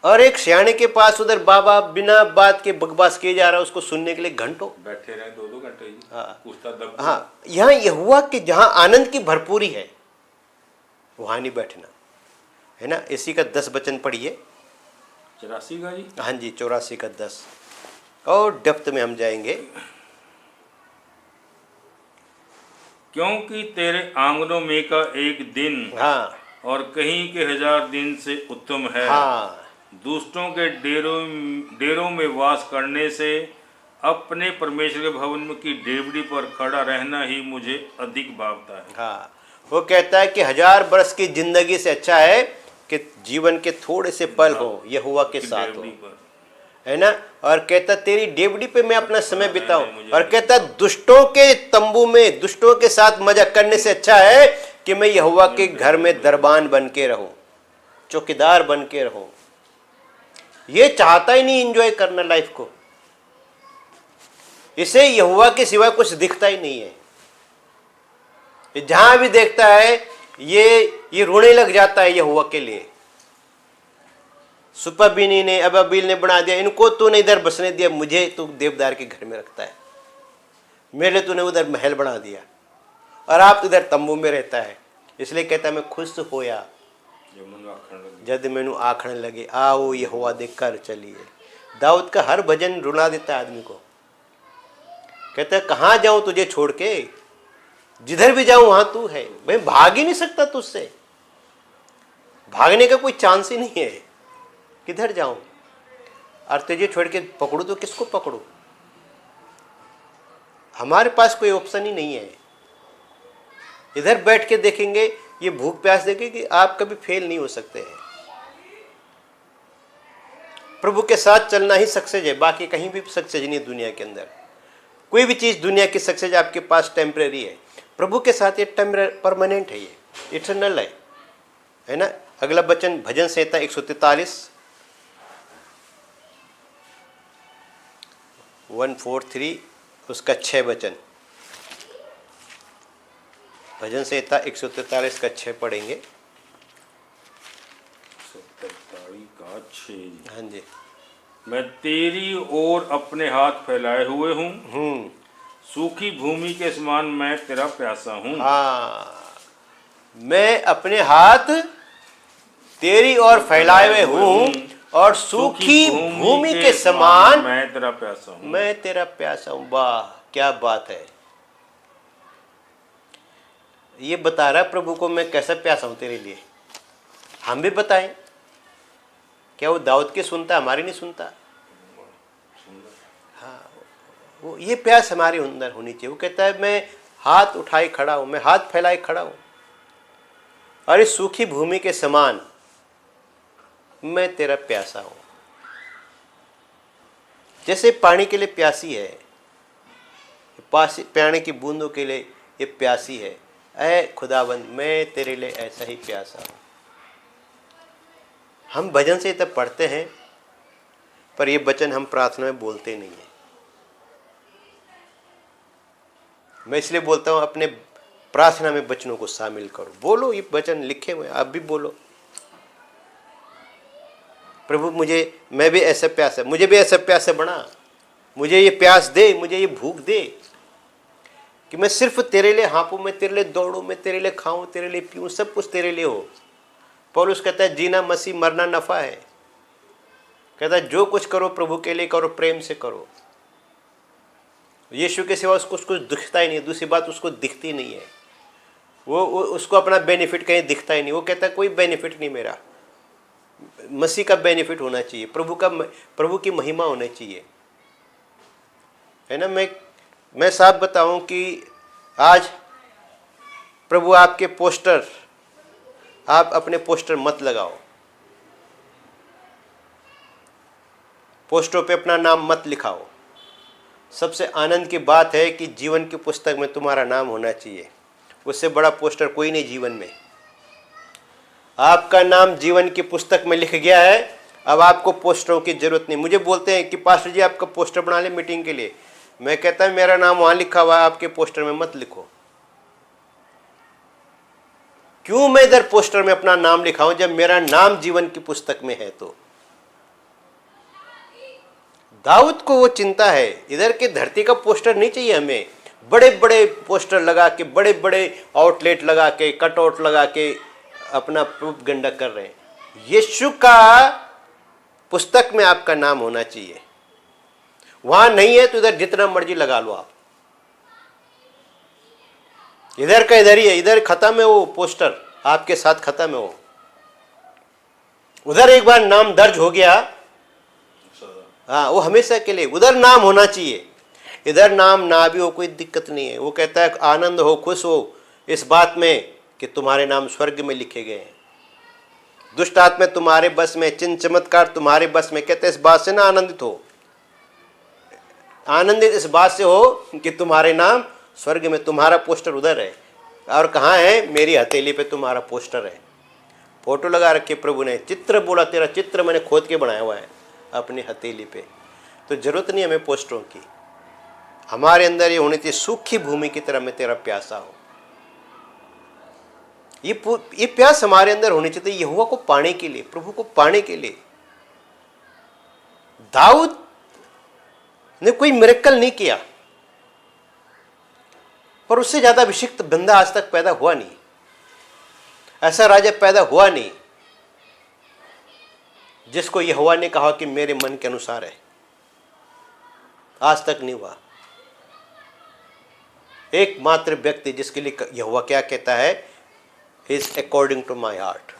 और एक सियाने के पास उधर बाबा बिना बात के बकवास किए जा रहा है, उसको सुनने के लिए घंटों बैठे रहे 2-2 घंटे जी। हाँ। पूछता दब। हाँ, यहाँ यहोवा के जहाँ आनंद की भरपूरी है वहाँ नहीं बैठना, है ना। इसी का 10 वचन पढ़िए। 84 का जी। हाँ जी, 84 का 10। और डेप्थ में हम जाएंगे। क्योंकि तेरे आंगनों में का एक दिन हाँ और कहीं के 1000 दिन से उत्तम है। हाँ, दुष्टों के डेरों में वास करने से अपने परमेश्वर के भवन की डेवड़ी पर खड़ा रहना ही मुझे अधिक भावता है। हाँ, वो कहता है कि 1000 वर्ष की जिंदगी से अच्छा है कि जीवन के थोड़े से पल हो यहोवा के साथ हो, डेवड़ी पर, है ना। और कहता तेरी डेवड़ी पे मैं अपना समय बिताऊं। और कहता दुष्टों के तंबू में दुष्टों के साथ मजा करने से अच्छा है कि मैं यहोवा के घर में दरबान बन के रहूं, चौकीदार बन के रहूं। ये चाहता ही नहीं एंजॉय करना लाइफ को। इसे यहोवा के सिवा कुछ दिखता ही नहीं है। जहां भी देखता है ये रोने लग जाता है यहोवा के लिए। सुपबिनी ने अब अबील ने बना दिया, इनको तूने इधर बसने दिया, मुझे तू देवदार के घर में रखता है। मेरे तूने उधर महल बना दिया और आप इधर तंबू में रहता है। इसलिए कहता है मैं खुश होया जद मैनू आखने लगे आओ यहोवा दे कर चलिए। दाऊद का हर भजन रुला देता है आदमी को। कहता है कहाँ जाऊं तुझे छोड़ के, जिधर भी जाऊं वहां तू है। मैं भाग ही नहीं सकता तुझसे, भागने का कोई चांस ही नहीं है। किधर जाऊं और तुझे छोड़ के पकड़ू तो किसको पकड़ू। हमारे पास कोई ऑप्शन ही नहीं है। इधर बैठ के देखेंगे, ये भूख प्यास देखेंगे कि आप कभी फेल नहीं हो सकते हैं। प्रभु के साथ चलना ही सक्सेस है, बाकी कहीं भी सक्सेस नहीं है दुनिया के अंदर। कोई भी चीज दुनिया की सक्सेस आपके पास टेम्परेरी है, प्रभु के साथ ये परमानेंट है, ये इटर्नल है ना। अगला वचन भजन संहिता 143 143 उसका 6 वचन। भजन संहिता 143 का 6 पढ़ेंगे। 143 का 6। हाँ जी। मैं तेरी ओर अपने हाथ फैलाए हुए हूँ, सूखी भूमि के समान मैं तेरा प्यासा हूँ। हाँ, मैं अपने हाथ तेरी ओर फैलाए हुए हूँ और सूखी भूमि के समान मैं तेरा प्यासा हूँ। मैं तेरा प्यासा हूँ। वाह क्या बात है। ये बता रहा है प्रभु को मैं कैसा प्यासा हूँ तेरे लिए। हम भी बताएं, क्या वो दाऊद की सुनता, हमारी नहीं सुनता। हाँ, वो ये प्यास हमारे अंदर होनी चाहिए। वो कहता है मैं हाथ उठाए खड़ा हूँ, मैं हाथ फैलाए खड़ा हूँ और इस सूखी भूमि के समान मैं तेरा प्यासा हूँ। जैसे पानी के लिए प्यासी है, पानी की बूंदों के लिए ये प्यासी है, ऐ खुदाबंद मैं तेरे लिए ऐसा ही प्यासा हूँ। हम भजन से तब पढ़ते हैं पर ये वचन हम प्रार्थना में बोलते नहीं हैं। मैं इसलिए बोलता हूँ अपने प्रार्थना में वचनों को शामिल करो। बोलो, ये वचन लिखे हुए आप भी बोलो, प्रभु मैं भी ऐसा प्यास है, मुझे भी ऐसा प्यास है बना, मुझे ये प्यास दे, मुझे ये भूख दे कि मैं सिर्फ तेरे लिए हाँपूं, मैं तेरे लिए दौड़ूं, मैं तेरे लिए खाऊं, तेरे लिए पीऊं, सब कुछ तेरे लिए हो। पौलुस कहता है जीना मसीह, मरना नफा है। कहता है जो कुछ करो प्रभु के लिए करो, प्रेम से करो। यीशु के सिवा उसको कुछ दिखता ही नहीं, दूसरी बात उसको दिखती नहीं है। वो उसको अपना बेनिफिट कहीं दिखता ही नहीं। वो कहता है कोई बेनिफिट नहीं मेरा, मसीह का बेनिफिट होना चाहिए, प्रभु की महिमा होनी चाहिए, है ना। मैं साफ बताऊं कि आज प्रभु आपके पोस्टर, आप अपने पोस्टर मत लगाओ, पोस्टरों पे अपना नाम मत लिखाओ। सबसे आनंद की बात है कि जीवन की पुस्तक में तुम्हारा नाम होना चाहिए। उससे बड़ा पोस्टर कोई नहीं जीवन में। आपका नाम जीवन की पुस्तक में लिख गया है, अब आपको पोस्टरों की जरूरत नहीं। मुझे बोलते हैं कि पास्टर जी आपका पोस्टर बना ले मीटिंग के लिए। मैं कहता हूं मेरा नाम वहां लिखा हुआ है, आपके पोस्टर में मत लिखो। क्यों मैं इधर पोस्टर में अपना नाम लिखाऊं जब मेरा नाम जीवन की पुस्तक में है। तो दाऊद को वो चिंता है, इधर के धरती का पोस्टर नहीं चाहिए हमें। बड़े बड़े पोस्टर लगा के, बड़े बड़े आउटलेट लगा के, कटआउट लगा के अपना प्रोपगेंडा कर रहे हैं। यीशु का पुस्तक में आपका नाम होना चाहिए। वहां नहीं है तो इधर जितना मर्जी लगा लो आप। इधर का इधर ही है, इधर खत्म है वो पोस्टर, आपके साथ खत्म है वो। उधर एक बार नाम दर्ज हो गया, हाँ, वो हमेशा के लिए उधर नाम होना चाहिए। इधर नाम ना भी हो कोई दिक्कत नहीं है। वो कहता है आनंद हो, खुश हो इस बात में कि तुम्हारे नाम स्वर्ग में लिखे गए हैं। दुष्ट आत्मा तुम्हारे बस में, चिन्ह चमत्कार तुम्हारे बस में। कहते हैं इस बात से ना आनंदित हो, आनंदित इस बात से हो कि तुम्हारे नाम स्वर्ग में, तुम्हारा पोस्टर उधर है। और कहाँ है? मेरी हथेली पे तुम्हारा पोस्टर है। फोटो लगा रखी प्रभु ने, चित्र बोला, तेरा चित्र मैंने खोद के बनाया हुआ है अपनी हथेली पे। तो जरूरत नहीं हमें पोस्टरों की। हमारे अंदर ये होनी चाहिए, सूखी भूमि की तरह मैं तेरा प्यासा हूं। ये प्यास हमारे अंदर होनी चाहिए यहोवा को पाने के लिए, प्रभु को पाने के लिए। दाऊद ने कोई मिरेकल नहीं किया, पर उससे ज्यादा अभिषिक्त बंदा आज तक पैदा हुआ नहीं, ऐसा राजा पैदा हुआ नहीं जिसको यहोवा ने कहा कि मेरे मन के अनुसार है। आज तक नहीं हुआ। एकमात्र व्यक्ति जिसके लिए यहोवा क्या कहता है, is according to my heart,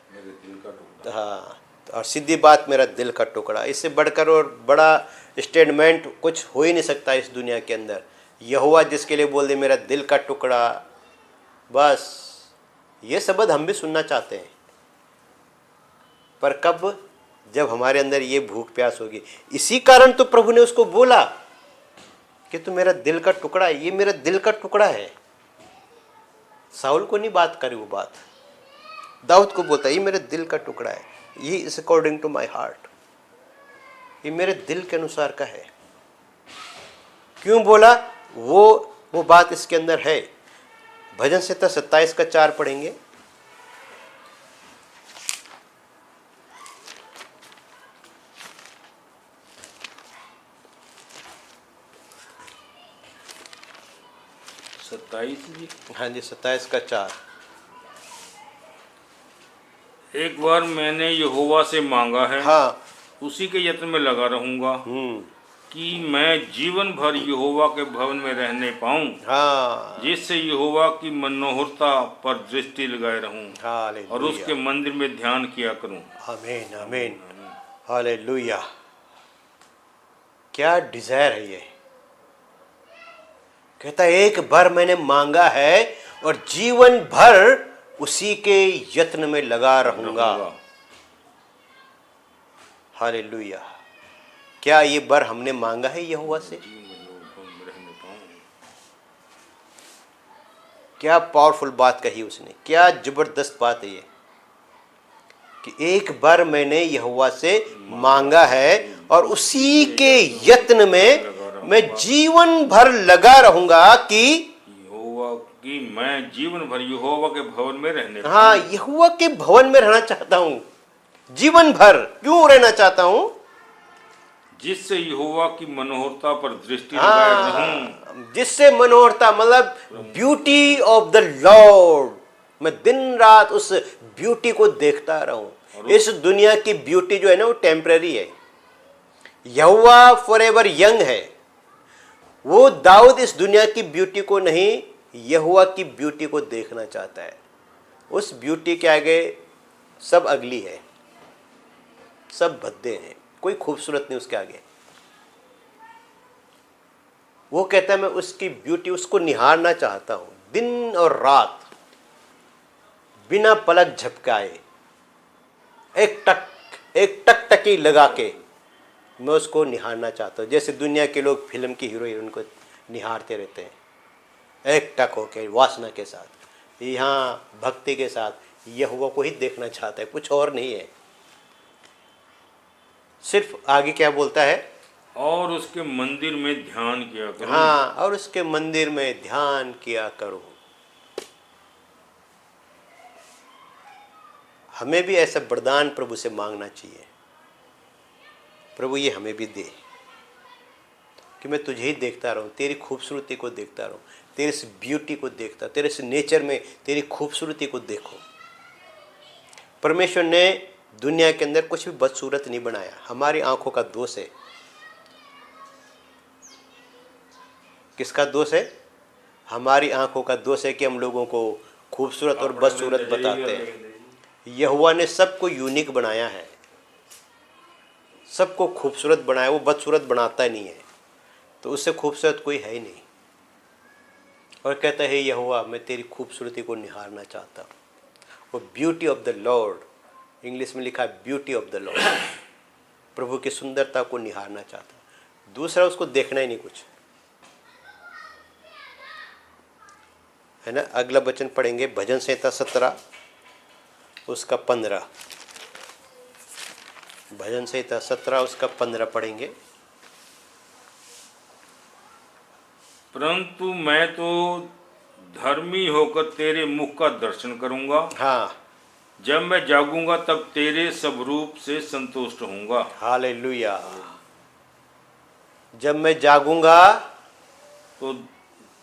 मेरे दिल का टुकड़ा। हाँ, और सीधी बात, मेरा दिल का टुकड़ा। इससे बढ़कर और बड़ा स्टेटमेंट कुछ हो ही नहीं सकता इस दुनिया के अंदर। यहोवा जिसके लिए बोल दे मेरा दिल का टुकड़ा, बस ये शब्द हम भी सुनना चाहते हैं, पर कब? जब हमारे अंदर ये भूख प्यास होगी। इसी कारण तो प्रभु ने उसको बोला कि तू मेरा दिल का टुकड़ा है, ये मेरा दिल का टुकड़ा है। साउल को नहीं बात करी वो बात, दाऊद को बोलता ये मेरे दिल का टुकड़ा है, ये is according to my heart, ये मेरे दिल के अनुसार का है। क्यों बोला? वो बात इसके अंदर है। भजन संहिता 27 का 4 पढ़ेंगे। जी, हाँ जी, 27 का 4। एक बार मैंने यहोवा से मांगा है, हाँ, उसी के यत्न में लगा रहूंगा कि मैं जीवन भर यहोवा के भवन में रहने पाऊं, हाँ, जिससे यहोवा की मनोहरता पर दृष्टि लगाए रहूं हालेलुया, और उसके मंदिर में ध्यान किया करूं। आमीन आमीन, हालेलुया। क्या डिजायर है ये। कहता है एक बार मैंने मांगा है और जीवन भर उसी के यत्न में लगा रहूंगा। हालेलुया। क्या ये बर हमने मांगा है यहोवा से? क्या पावरफुल बात कही उसने, क्या जबरदस्त बात है ये कि एक बार मैंने यहोवा से मांगा है और उसी के यत्न में मैं जीवन भर लगा रहूंगा कि यहोवा की, मैं जीवन भर यहोवा के भवन में रहने। हाँ, यहोवा के भवन में रहना चाहता हूं जीवन भर। क्यों रहना चाहता हूं? जिससे यहोवा की मनोहरता पर दृष्टि लगाए रहूं। जिससे मनोहरता मतलब ब्यूटी ऑफ द लॉर्ड, मैं दिन रात उस ब्यूटी को देखता रहूं। इस दुनिया की ब्यूटी जो है ना वो टेम्पररी है, यहोवा फॉरएवर यंग है। वो दाऊद इस दुनिया की ब्यूटी को नहीं, यहोवा की ब्यूटी को देखना चाहता है। उस ब्यूटी के आगे सब अगली है, सब भद्दे हैं, कोई खूबसूरत नहीं उसके आगे। वो कहता है मैं उसकी ब्यूटी, उसको निहारना चाहता हूं दिन और रात, बिना पलक झपकाए, एक टकटकी लगा के मैं उसको निहारना चाहता हूँ। जैसे दुनिया के लोग फिल्म की हीरो हीरोइन को निहारते रहते हैं, एक टक होके वासना के साथ। यहाँ भक्ति के साथ यहोवा को ही देखना चाहता है, कुछ और नहीं है। सिर्फ आगे क्या बोलता है, और उसके मंदिर में ध्यान किया करो। हाँ, और उसके मंदिर में ध्यान किया करो। हमें भी ऐसा वरदान प्रभु से मांगना चाहिए, प्रभु ये हमें भी दे कि मैं तुझे ही देखता रहूं, तेरी खूबसूरती को देखता रहूं, तेरे इस ब्यूटी को देखता, तेरे इस नेचर में तेरी खूबसूरती को देखो। परमेश्वर ने दुनिया के अंदर कुछ भी बदसूरत नहीं बनाया, हमारी आंखों का दोष है। किसका दोष है? हमारी आंखों का दोष है कि हम लोगों को खूबसूरत और बदसूरत बताते हैं। यहोवा ने सबको यूनिक बनाया है, सबको खूबसूरत बनाया, वो बदसूरत बनाता नहीं है, तो उससे खूबसूरत कोई है ही नहीं। और कहता है यहोवा मैं तेरी खूबसूरती को निहारना चाहता हूँ। वो beauty of the Lord, English में लिखा है ब्यूटी ऑफ द लॉर्ड, प्रभु की सुंदरता को निहारना चाहता हूँ। दूसरा उसको देखना ही नहीं कुछ, है ना। अगला वचन पढ़ेंगे, भजन संहिता 17 उसका 15, भजन संहिता 17 उसका 15 पढ़ेंगे। परंतु मैं तो धर्मी होकर तेरे मुख का दर्शन करूंगा। हाँ, जब मैं जागूंगा तब तेरे सब रूप से संतुष्ट होऊंगा। हालेलुया। जब मैं जागूंगा तो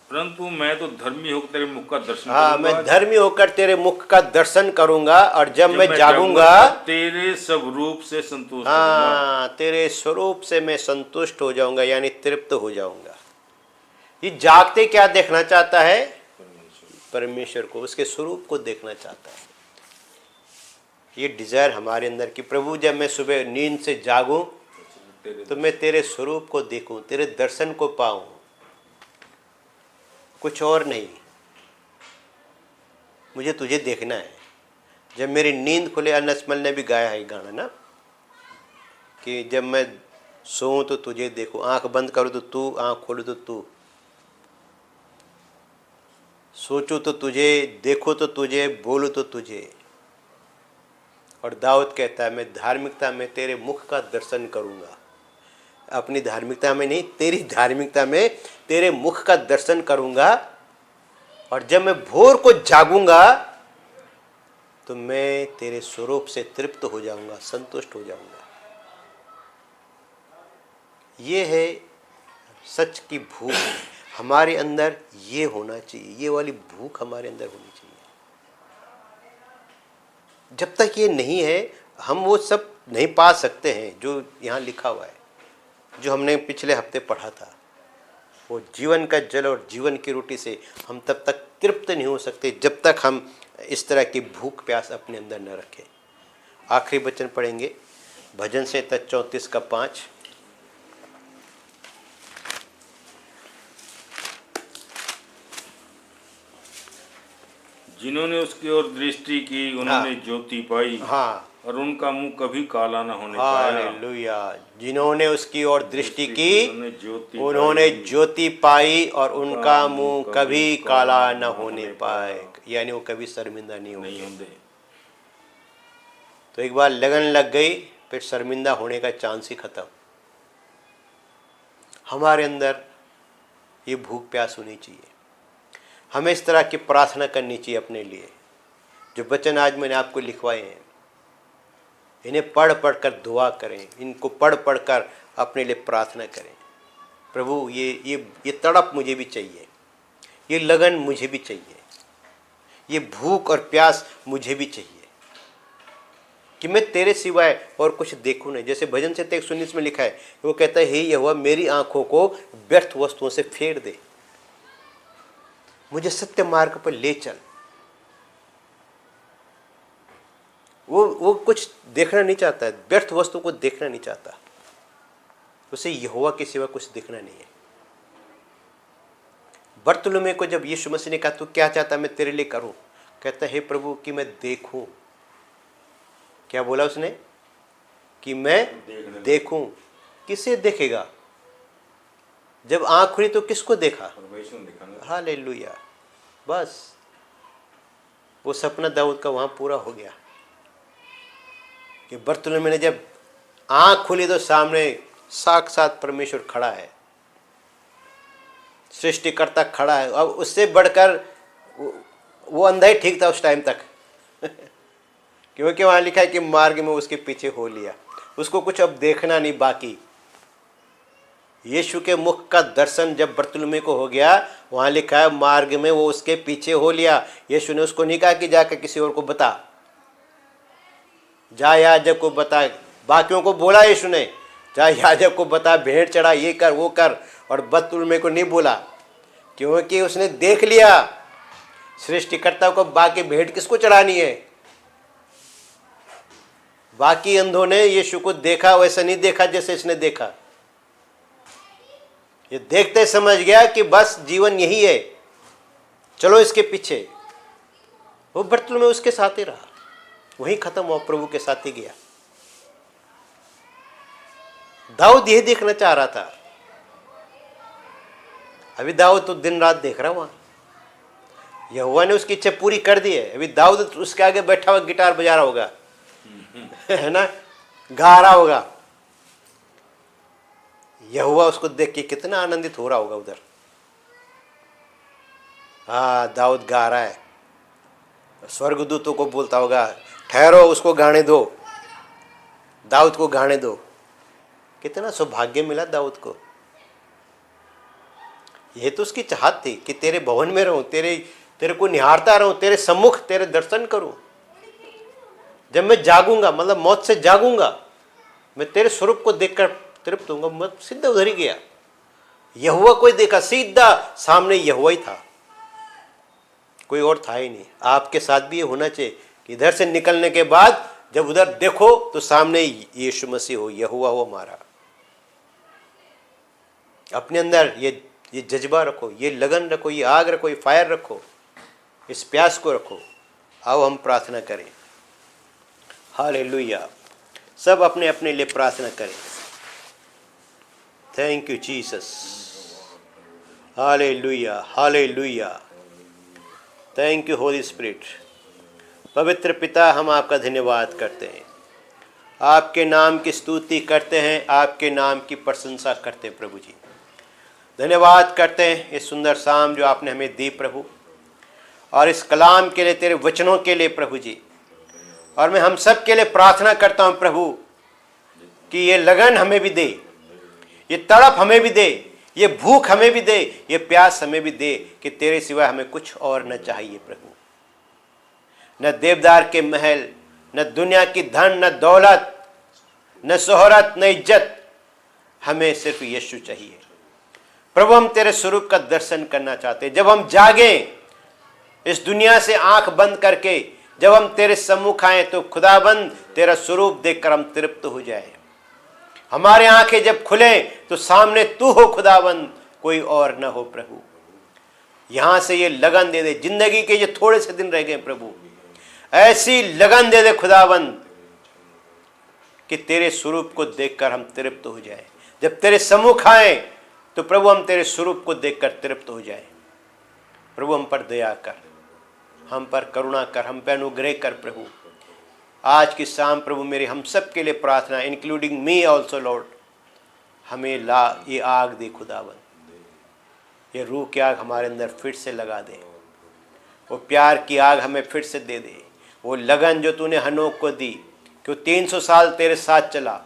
परंतु मैं तो धर्मी होकर तेरे मुख का दर्शन हाँ, करूंगा। मैं धर्मी होकर तेरे मुख का दर्शन करूंगा, और जब मैं जागूंगा तब तेरे सब रूप से संतुष्ट होऊंगा। हाँ, तेरे स्वरूप से मैं संतुष्ट हो जाऊंगा, यानी तृप्त हो जाऊंगा। ये जागते क्या देखना चाहता है? परमेश्वर को, उसके स्वरूप को देखना चाहता है। ये डिजायर हमारे अंदर की, प्रभु जब मैं सुबह नींद से जागूं तो मैं तेरे स्वरूप को देखूं, तेरे दर्शन को पाऊं, कुछ और नहीं। मुझे तुझे देखना है। जब मेरी नींद खुले, अनसमल ने भी गाया है गाना ना, कि जब मैं सोऊं तो तुझे देखूं, आंख बंद करूं तो तू, आंख खोलूं तो तू, सोचूं तो तुझे, देखूं तो तुझे, बोलूं तो तुझे। और दाऊद कहता है मैं धार्मिकता में तेरे मुख का दर्शन करूंगा, अपनी धार्मिकता में नहीं, तेरी धार्मिकता में तेरे मुख का दर्शन करूंगा। और जब मैं भोर को जागूंगा तो मैं तेरे स्वरूप से तृप्त हो जाऊंगा, संतुष्ट हो जाऊंगा। ये है सच की भूख हमारे अंदर, ये होना चाहिए, ये वाली भूख हमारे अंदर होनी चाहिए। जब तक ये नहीं है हम वो सब नहीं पा सकते हैं जो यहाँ लिखा हुआ है, जो हमने पिछले हफ्ते पढ़ा था। वो जीवन का जल और जीवन की रोटी से हम तब तक तृप्त नहीं हो सकते जब तक हम इस तरह की भूख प्यास अपने अंदर न रखें। आखिरी वचन पढ़ेंगे, भजन संहिता 34 का 5। जिन्होंने उसकी ओर दृष्टि की उन्होंने ज्योति पाई। हाँ, और उनका मुंह कभी काला न होने पाया। हालेलुया। जिन्होंने उसकी ओर दृष्टि की उन्होंने ज्योति पाई, और उनका मुंह कभी काला न होने पाए, यानी वो कभी शर्मिंदा नहीं होंगे। तो एक बार लगन लग गई, फिर शर्मिंदा होने का चांस ही खत्म। हमारे अंदर ये भूख प्यास होनी चाहिए। हमें इस तरह की प्रार्थना करनी चाहिए अपने लिए। जो वचन आज मैंने आपको लिखवाए हैं, इन्हें पढ़ पढ़ कर दुआ करें, इनको पढ़ पढ़ कर अपने लिए प्रार्थना करें। प्रभु ये तड़प मुझे भी चाहिए, ये लगन मुझे भी चाहिए, ये भूख और प्यास मुझे भी चाहिए। कि मैं तेरे सिवाय और कुछ देखूं नहीं। जैसे भजन संहिता 119 में लिखा है, वो कहता है, हे यहोवा मेरी आंखों को व्यर्थ वस्तुओं से फेर दे, मुझे सत्य मार्ग पर ले चल। वो कुछ देखना नहीं चाहता है, व्यर्थ वस्तु को देखना नहीं चाहता, उसे यहोवा के सिवा कुछ देखना नहीं है। बरतुलमै को जब यीशु मसीह ने कहा तू क्या चाहता मैं तेरे लिए करूं, कहता हे प्रभु कि मैं देखूं। क्या बोला उसने? कि मैं देखूं। किसे देखेगा? जब आंख खुली तो किसको देखा? हालेलुया। बस वो सपना दाऊद का वहां पूरा हो गया कि बरतुलमै ने जब आंख खुली तो सामने साक्षात परमेश्वर खड़ा है, सृष्टिकर्ता खड़ा है। अब उससे बढ़कर वो अंधा ही ठीक था उस टाइम तक क्योंकि वहां लिखा है कि मार्ग में उसके पीछे हो लिया, उसको कुछ अब देखना नहीं बाकी। यीशु के मुख का दर्शन जब बरतुलमै को हो गया, वहां लिखा है मार्ग में वो उसके पीछे हो लिया। यीशु ने उसको नहीं कहा कि जाकर किसी और को बता, जा याजक को बता। बाकियों को बोला यीशु ने, जा याजक को बता, भेंट चढ़ा, ये कर वो कर, और बरतुलमै को नहीं बोला क्योंकि उसने देख लिया सृष्टिकर्ता को। बाकी भेंट किसको चढ़ानी है? बाकी अंधों ने यीशु को देखा, वैसा नहीं देखा जैसे इसने देखा। ये देखते समझ गया कि बस जीवन यही है, चलो इसके पीछे। वो बरतुलमै उसके साथ ही रहा, वहीं खत्म हुआ, प्रभु के साथ ही गया। दाऊद यही देखना चाह रहा था। अभी दाऊद तो दिन रात देख रहा वहां, यहोवा ने उसकी इच्छा पूरी कर दी है। अभी दाऊद उसके आगे बैठा हुआ गिटार बजा रहा होगा है ना, गा रहा होगा। यहोवा उसको देख के कितना आनंदित हो रहा होगा उधर। हाँ, दाऊद गा रहा है, स्वर्गदूतों को बोलता होगा ठहरो, उसको गाने दो, दाऊद को गाने दो। कितना सौभाग्य मिला दाऊद को। यह तो उसकी चाहत थी कि तेरे भवन में रहूं, तेरे को निहारता रहूं, तेरे सम्मुख तेरे दर्शन करूं। जब मैं जागूंगा, मतलब मौत से जागूंगा, मैं तेरे स्वरूप को देखकर तृप्त होऊंगा। मैं सीधा उधर ही गया, यहोवा को देखा, सीधा सामने यहोवा ही था, कोई और था ही नहीं। आपके साथ भी ये होना चाहिए कि इधर से निकलने के बाद जब उधर देखो तो सामने यीशु मसीह हो, यहोवा हो हमारा। अपने अंदर ये जज्बा रखो, ये लगन रखो, ये आग रखो, ये फायर रखो, इस प्यास को रखो। आओ हम प्रार्थना करें। हालेलुया। सब अपने अपने लिए प्रार्थना करें। Thank you Jesus. Hallelujah, hallelujah. Thank you Holi spirit. पवित्र पिता, हम आपका धन्यवाद करते हैं, आपके नाम की स्तुति करते हैं, आपके नाम की प्रशंसा करते हैं प्रभु जी। धन्यवाद करते हैं इस सुंदर शाम जो आपने हमें दी प्रभु, और इस कलाम के लिए, तेरे वचनों के लिए प्रभु जी। और मैं हम सब के लिए प्रार्थना करता हूं प्रभु कि ये लगन हमें भी दे, ये तड़प हमें भी दे, ये भूख हमें भी दे, ये प्यास हमें भी दे कि तेरे सिवा हमें कुछ और न चाहिए प्रभु। न देवदार के महल, न दुनिया की धन, न दौलत, न शोहरत, न इज्जत, हमें सिर्फ यीशु चाहिए प्रभु। हम तेरे स्वरूप का दर्शन करना चाहते हैं। जब हम जागें इस दुनिया से आंख बंद करके, जब हम तेरे सम्मुख आए तो खुदाबंद तेरा स्वरूप देखकर हम तृप्त हो जाए। हमारे आंखें जब खुले तो सामने तू हो खुदाबंद, कोई और न हो प्रभु। यहां से ये लगन दे दे, जिंदगी के ये थोड़े से दिन रह गए प्रभु, ऐसी लगन दे दे खुदाबंद कि तेरे स्वरूप को देखकर हम तृप्त हो जाए। जब तेरे सम्मुख आए तो प्रभु हम तेरे स्वरूप को देखकर तृप्त हो जाए। प्रभु हम पर दया कर, हम पर करुणा कर, हम पर अनुग्रह कर प्रभु। आज की शाम प्रभु मेरी हम सब के लिए प्रार्थना, इंक्लूडिंग मी ऑल्सो लॉर्ड, हमें ये आग दे खुदावन, ये रूह की आग हमारे अंदर फिर से लगा दे, वो प्यार की आग हमें फिर से दे दे। वो लगन जो तूने हनोक को दी कि वो 300 साल तेरे साथ चला,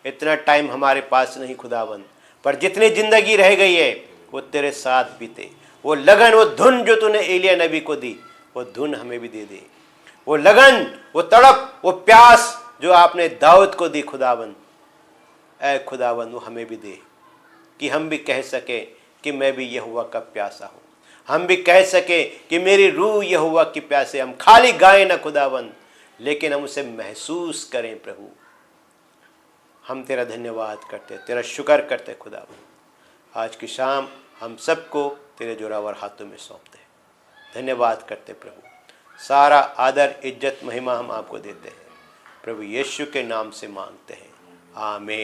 इतना टाइम हमारे पास नहीं खुदावन, पर जितनी जिंदगी रह गई है वो तेरे साथ बीते। वो लगन, वो धुन जो तूने एलिया नबी को दी, वो धुन हमें भी दे दे। वो लगन, वो तड़प, वो प्यास जो आपने दाऊद को दी खुदावन, ऐ खुदावन वो हमें भी दे कि हम भी कह सके कि मैं भी यहोवा का प्यासा हूँ। हम भी कह सके कि मेरी रूह यहोवा की प्यासे। हम खाली गाएं ना खुदावन, लेकिन हम उसे महसूस करें प्रभु। हम तेरा धन्यवाद करते, तेरा शुक्र करते खुदावन। आज की शाम हम सबको तेरे जोरावर हाथों में सौंपते हैं। धन्यवाद करते प्रभु। सारा आदर, इज्जत, महिमा हम आपको देते हैं। प्रभु यीशु के नाम से मांगते हैं, आमीन।